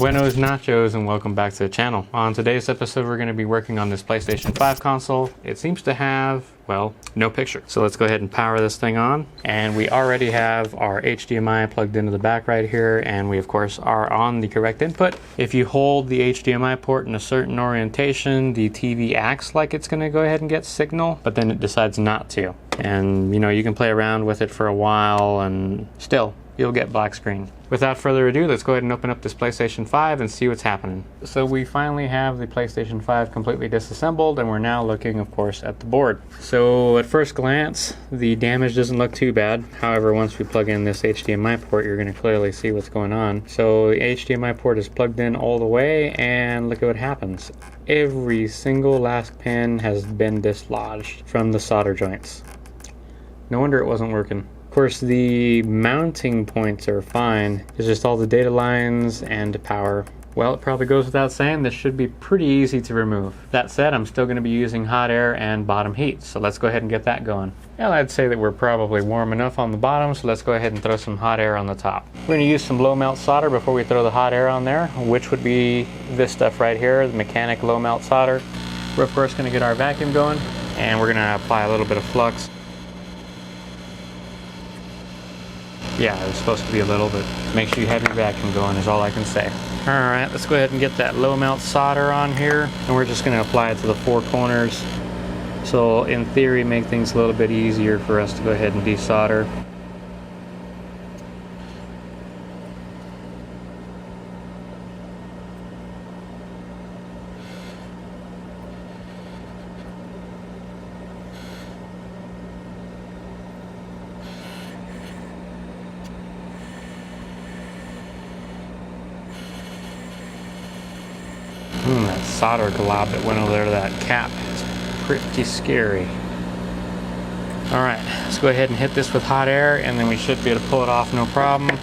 Buenos nachos and welcome back to the channel. On today's episode we're going to be working on this PlayStation 5 console. It seems to have, well, no picture. So let's go ahead and power this thing on. And we already have our HDMI plugged into the back right here, and we of course are on the correct input. If you hold the HDMI port in a certain orientation, the TV acts like it's going to go ahead and get signal, but then it decides not to. And you know, you can play around with it for a while and still you'll get black screen. Without further ado, let's go ahead and open up this PlayStation 5 and see what's happening. So we finally have the PlayStation 5 completely disassembled, and we're now looking, of course, at the board. So at first glance, the damage doesn't look too bad. However, once we plug in this HDMI port, you're going to clearly see what's going on. So the HDMI port is plugged in all the way, and look at what happens. Every single last pin has been dislodged from the solder joints. No wonder it wasn't working. Of course, the mounting points are fine. It's just all the data lines and power. Well, it probably goes without saying, this should be pretty easy to remove. That said, I'm still going to be using hot air and bottom heat, so let's go ahead and get that going. Well, I'd say that we're probably warm enough on the bottom, so let's go ahead and throw some hot air on the top. We're going to use some low melt solder before we throw the hot air on there, which would be this stuff right here, the mechanic low melt solder. We're of course going to get our vacuum going, and we're going to apply a little bit of flux. Yeah, it was supposed to be a little, but make sure you have your vacuum going is all I can say. Alright, let's go ahead and get that low melt solder on here, and we're just going to apply it to the four corners. So in theory, make things a little bit easier for us to go ahead and desolder. That solder glob that went over there to that cap is pretty scary. Alright, let's go ahead and hit this with hot air, and then we should be able to pull it off no problem.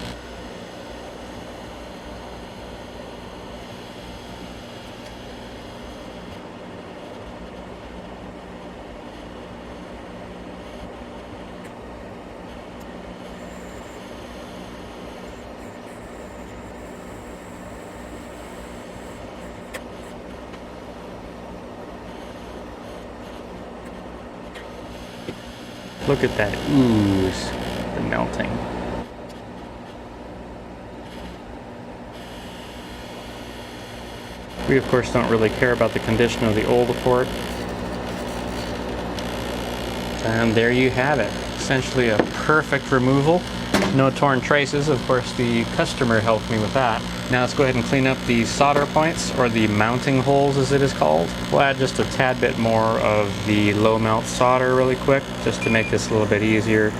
Look at that ooze, the melting. We of course don't really care about the condition of the old port. And there you have it. Essentially a perfect removal. No torn traces. Of course the customer helped me with that. Now let's go ahead and clean up the solder points, or the mounting holes as it is called. We'll add just a tad bit more of the low melt solder really quick, just to make this a little bit easier.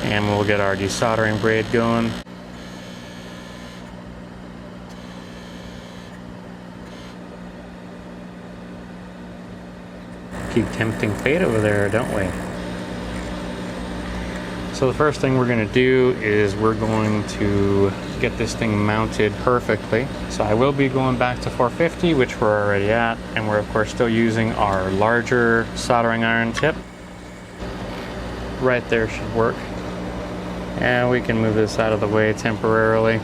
And we'll get our desoldering braid going. Keep tempting fate over there, don't we? So the first thing we're going to do is we're going to get this thing mounted perfectly. So I will be going back to 450, which we're already at, and we're of course still using our larger soldering iron tip. Right there should work. And we can move this out of the way temporarily.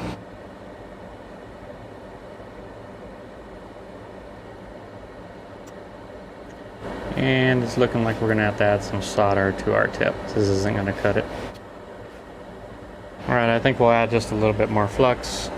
And it's looking like we're going to have to add some solder to our tip. This isn't going to cut it. Alright, I think we'll add just a little bit more flux.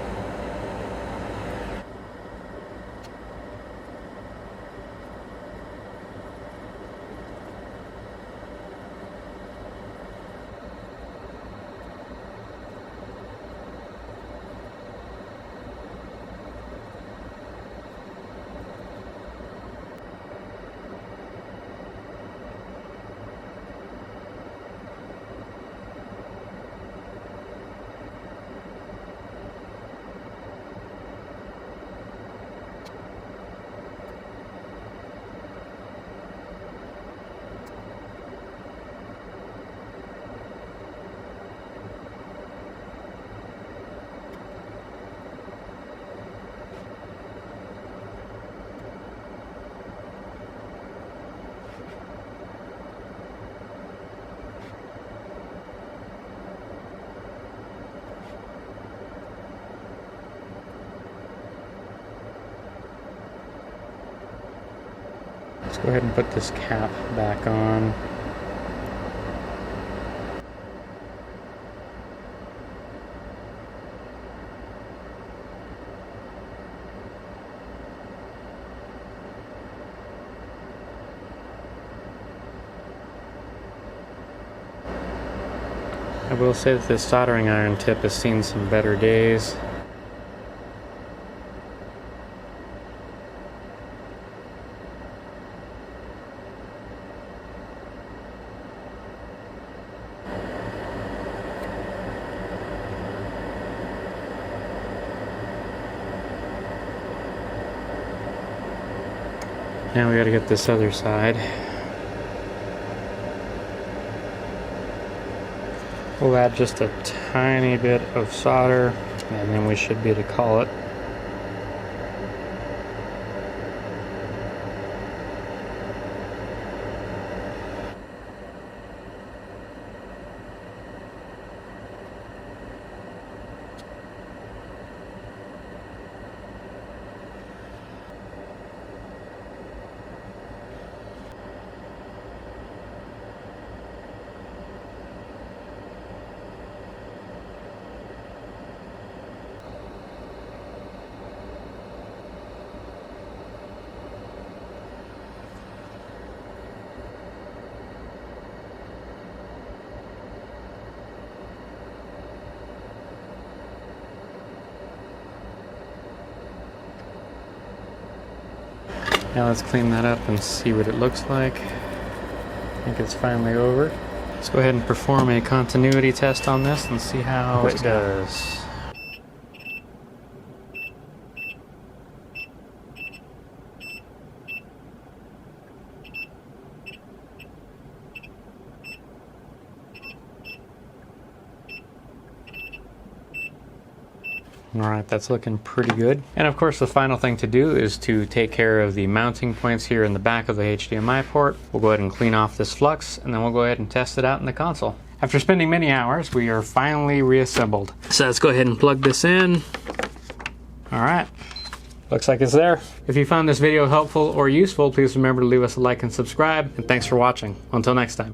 go ahead and put this cap back on. I will say that this soldering iron tip has seen some better days. Now we gotta get this other side. We'll add just a tiny bit of solder and then we should be able to call it. Now let's clean that up and see what it looks like. I think it's finally over. Let's go ahead and perform a continuity test on this and see how it does. Alright, that's looking pretty good. And of course the final thing to do is to take care of the mounting points here in the back of the HDMI port. We'll go ahead and clean off this flux and then we'll go ahead and test it out in the console. After spending many hours, we are finally reassembled. So let's go ahead and plug this in. Alright, looks like it's there. If you found this video helpful or useful, please remember to leave us a like and subscribe, and thanks for watching. Until next time.